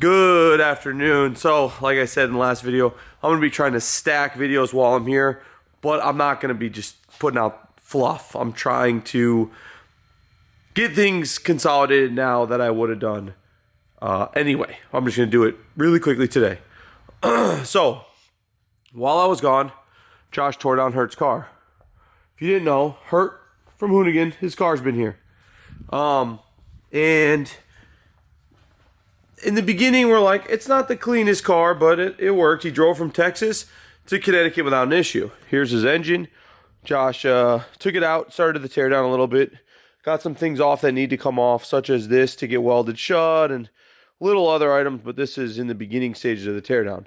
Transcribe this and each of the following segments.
Good afternoon. So, like I said in the last video, I'm going to be trying to stack videos while I'm here, but I'm not going to be just putting out fluff. I'm trying to get things consolidated now that I would have done anyway. I'm just going to do it really quickly today. So, while I was gone, Josh tore down Herts' car. If you didn't know, Hert from Hoonigan, his car's been here. And in the beginning, we're like, it's not the cleanest car, but it worked. He drove from Texas to Connecticut without an issue. Here's his engine. Josh took it out, started the teardown a little bit. Got some things off that need to come off, such as this to get welded shut and little other items, but this is in the beginning stages of the teardown.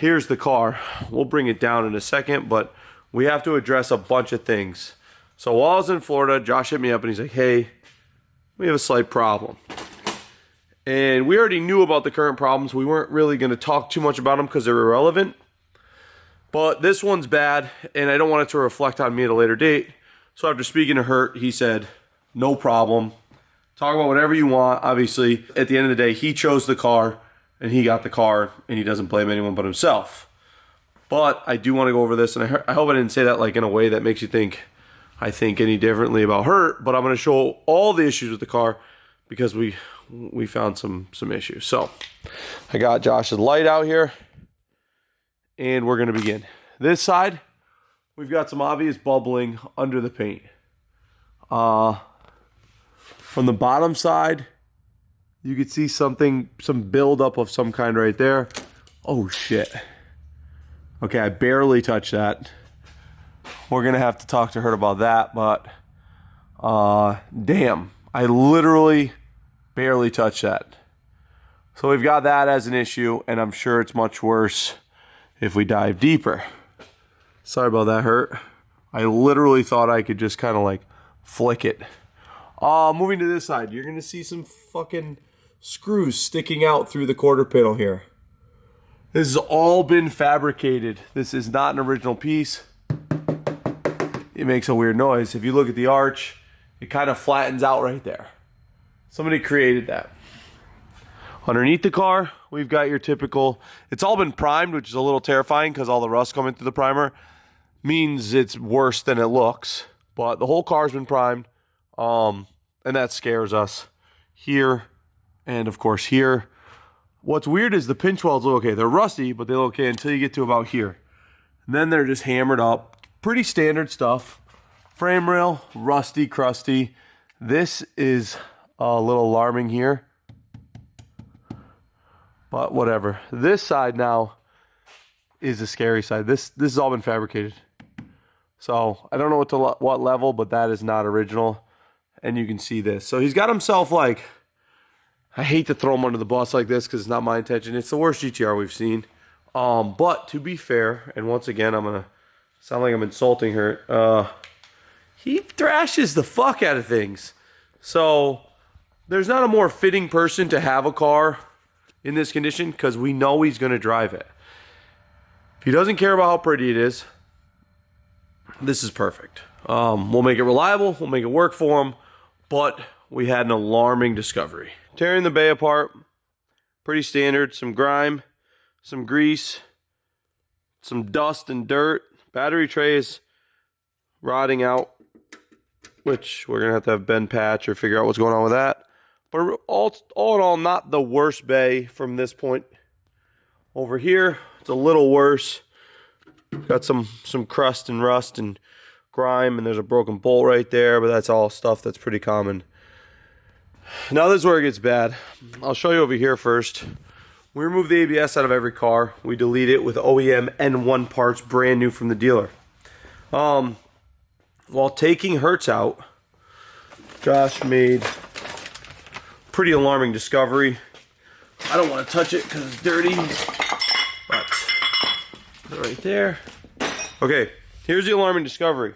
Here's the car. We'll bring it down in a second, but we have to address a bunch of things. So while I was in Florida, Josh hit me up and he's like, hey, we have a slight problem. And we already knew about the current problems. We weren't really going to talk too much about them because they're irrelevant. But this one's bad, and I don't want it to reflect on me at a later date. So after speaking to Hert, he said, no problem. Talk about whatever you want. Obviously, at the end of the day, he chose the car, and he got the car, and he doesn't blame anyone but himself. But I do want to go over this, and I hope I didn't say that like in a way that makes you think I think any differently about Hert. But I'm going to show all the issues with the car because we found some issues. So I got Josh's light out here, and we're going to begin. This side, we've got some obvious bubbling under the paint. From the bottom side, you could see some buildup of some kind right there. Oh shit. Okay, I barely touched that. We're going to have to talk to her about that, but damn, I literally barely touched that. So we've got that as an issue, and I'm sure it's much worse if we dive deeper. Sorry about that, Hert. I literally thought I could just kind of like flick it. Moving to this side, you're going to see some fucking screws sticking out through the quarter panel here. This has all been fabricated. This is not an original piece. It makes a weird noise. If you look at the arch, it kind of flattens out right there. Somebody created that. Underneath the car, we've got your typical, it's all been primed, which is a little terrifying because all the rust coming through the primer means it's worse than it looks. But the whole car's been primed, and that scares us. Here, and of course here. What's weird is the pinch welds look okay. They're rusty, but they look okay until you get to about here. And then they're just hammered up. Pretty standard stuff. Frame rail, rusty, crusty. This is a little alarming here, but whatever. This side now is the scary side. This has all been fabricated. So I don't know what level, but that is not original. And you can see this. So he's got himself like, I hate to throw him under the bus like this because it's not my intention. It's the worst GTR we've seen. But to be fair, and once again, I'm gonna sound like I'm insulting her. He thrashes the fuck out of things. So there's not a more fitting person to have a car in this condition because we know he's going to drive it. If he doesn't care about how pretty it is, this is perfect. We'll make it reliable. We'll make it work for him. But we had an alarming discovery. Tearing the bay apart, pretty standard. Some grime, some grease, some dust and dirt. Battery trays rotting out, which we're going to have Ben patch or figure out what's going on with that. But all in all, not the worst bay from this point. Over here, it's a little worse. Got some crust and rust and grime, and there's a broken bolt right there, but that's all stuff that's pretty common. Now this is where it gets bad. I'll show you over here first. We remove the ABS out of every car. We delete it with OEM N1 parts, brand new from the dealer. While taking Herts out, Josh made pretty alarming discovery. I don't want to touch it because it's dirty, but right there. Okay, here's the alarming discovery.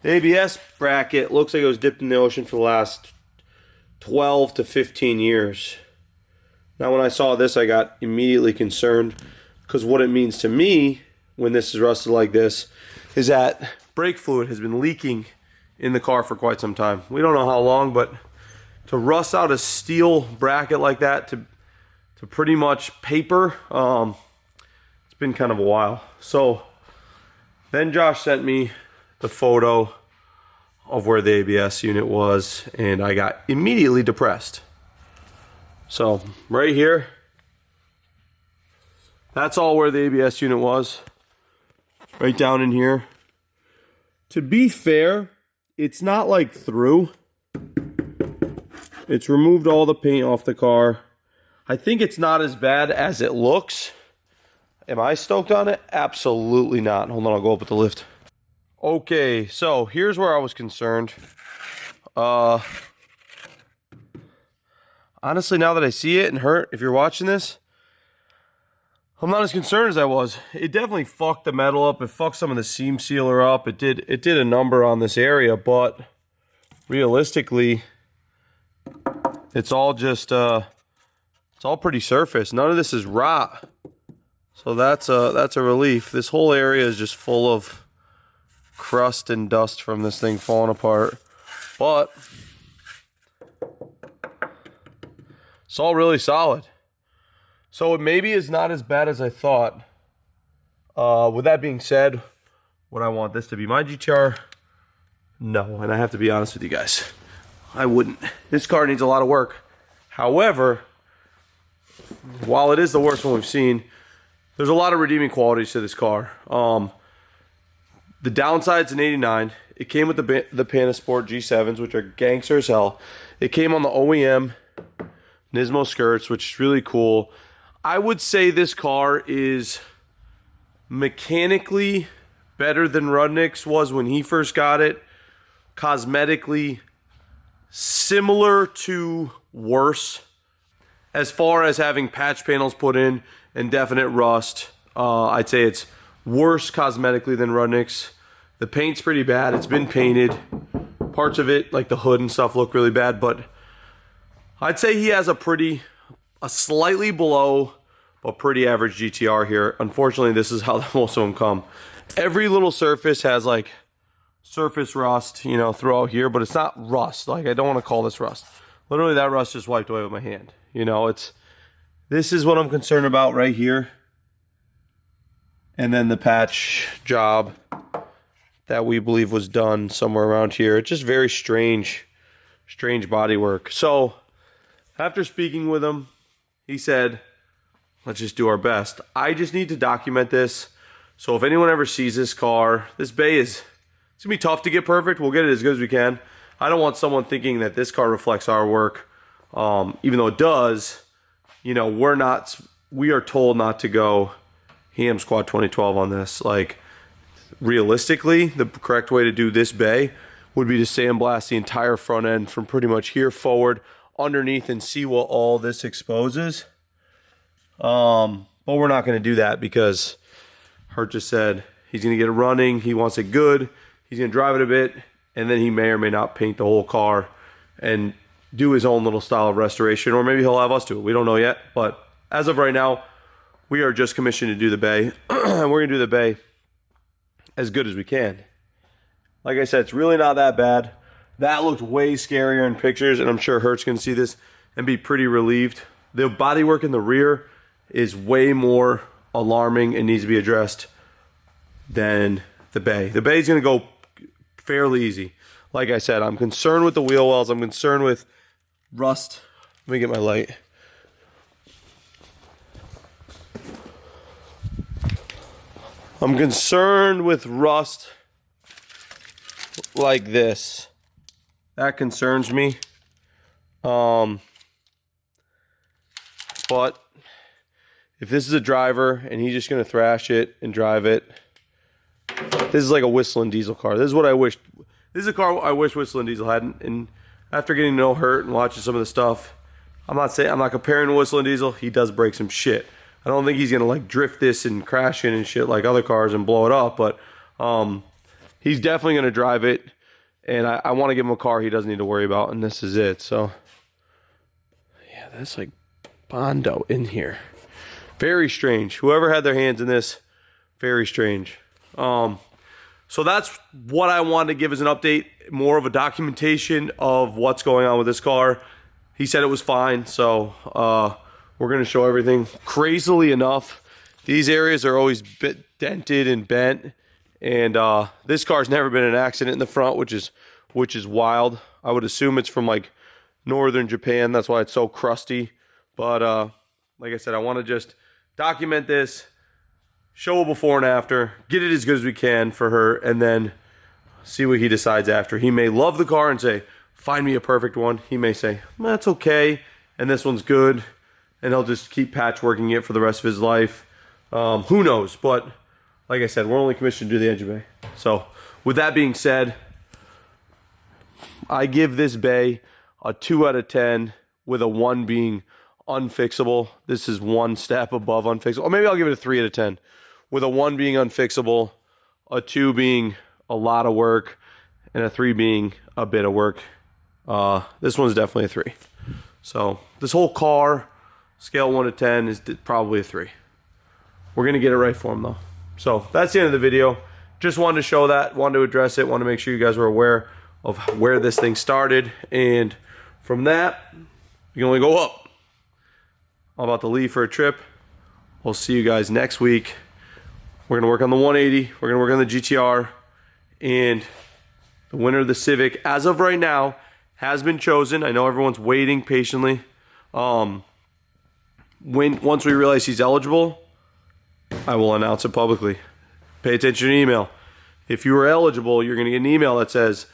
The ABS bracket looks like it was dipped in the ocean for the last 12 to 15 years. Now when I saw this, I got immediately concerned because what it means to me when this is rusted like this is that brake fluid has been leaking in the car for quite some time. We don't know how long, but to rust out a steel bracket like that to pretty much paper, it's been kind of a while. So then Josh sent me the photo of where the ABS unit was, and I got immediately depressed. So right here, that's all where the ABS unit was, right down in here. To be fair, it's not like through. It's removed all the paint off the car. I think it's not as bad as it looks. Am I stoked on it? Absolutely not. Hold on, I'll go up with the lift. Okay, so here's where I was concerned. Honestly, now that I see it, and Hurt, if you're watching this, I'm not as concerned as I was. It definitely fucked the metal up. It fucked some of the seam sealer up. It did a number on this area, but realistically, it's all just it's all pretty surface. None of this is rot. So that's a relief. This whole area is just full of crust and dust from this thing falling apart. But it's all really solid. So it maybe is not as bad as I thought. With that being said, would I want this to be my GTR? No, and I have to be honest with you guys. I wouldn't. This car needs a lot of work. However, while it is the worst one we've seen, there's a lot of redeeming qualities to this car. The downside's an 89. It came with the Panasport G7s, which are gangster as hell. It came on the OEM Nismo skirts, which is really cool. I would say this car is mechanically better than Rudnick's was when he first got it. Cosmetically similar to worse. As far as having patch panels put in and definite rust, I'd say it's worse cosmetically than Rudnick's. The paint's pretty bad. It's been painted. Parts of it, like the hood and stuff, look really bad, but I'd say he has a slightly below, but pretty average GTR here. Unfortunately, this is how most of them come. Every little surface has like surface rust, you know, throughout here, but it's not rust. Like, I don't want to call this rust. Literally, that rust just wiped away with my hand. You know, this is what I'm concerned about right here. And then the patch job that we believe was done somewhere around here. It's just very strange body work. So after speaking with him, he said, let's just do our best. I just need to document this. So if anyone ever sees this car, this bay it's gonna be tough to get perfect. We'll get it as good as we can. I don't want someone thinking that this car reflects our work. Even though it does, you know, we are told not to go Ham Squad 2012 on this. Like, realistically, the correct way to do this bay would be to sandblast the entire front end from pretty much here forward underneath and see what all this exposes. But we're not going to do that because Hurt just said he's going to get it running. He wants it good. He's going to drive it a bit, and then he may or may not paint the whole car and do his own little style of restoration, or maybe he'll have us do it. We don't know yet, but as of right now, we are just commissioned to do the bay, and we're going to do the bay as good as we can. Like I said, it's really not that bad. That looked way scarier in pictures, and I'm sure Hertz can see this and be pretty relieved. The bodywork in the rear is way more alarming and needs to be addressed than the bay. The bay is going to go fairly easy. Like I said, I'm concerned with the wheel wells. I'm concerned with rust. Let me get my light. I'm concerned with rust like this. That concerns me. But if this is a driver and he's just going to thrash it and drive it, this is like a whistling diesel car. This is what I wish. This is a car I wish Whistling Diesel hadn't. And after getting to know Hurt and watching some of the stuff, I'm not comparing to Whistling Diesel. He does break some shit. I don't think he's gonna like drift this and crash in and shit like other cars and blow it up. But he's definitely gonna drive it. And I want to give him a car he doesn't need to worry about. And this is it. So yeah, that's like Bondo in here. Very strange. Whoever had their hands in this, very strange. So that's what I wanted to give as an update, more of a documentation of what's going on with this car. he said it was fine. So we're going to show everything. Crazily enough, these areas are always bit dented and bent. And this car's never been in an accident in the front, which is wild. I would assume it's from like northern Japan. That's why it's so crusty. But like I said, I want to just document this, show a before and after, get it as good as we can for her, and then see what he decides after. He may love the car and say, find me a perfect one. He may say, that's okay, and this one's good, and he'll just keep patchworking it for the rest of his life. Who knows? But like I said, we're only commissioned to do the engine bay. So with that being said, I give this bay a 2 out of 10 with a 1 being unfixable. This is 1 step above unfixable. Or maybe I'll give it a 3 out of 10 with a 1 being unfixable, a 2 being a lot of work, and a 3 being a bit of work. This one's definitely a 3. So this whole car, scale 1 to 10, is probably a 3. We're going to get it right for him though. So that's the end of the video. Just wanted to show that, wanted to address it, wanted to make sure you guys were aware of where this thing started. And from that, you can only go up. I'm about to leave for a trip. We'll see you guys next week. We're going to work on the 180. We're going to work on the GTR. And the winner of the Civic, as of right now, has been chosen. I know everyone's waiting patiently. Once we realize he's eligible, I will announce it publicly. Pay attention to your email. If you are eligible, you're going to get an email that has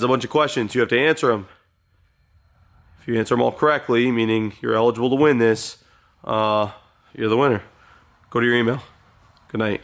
a bunch of questions. You have to answer them. If you answer them all correctly, meaning you're eligible to win this, you're the winner. Go to your email. Good night.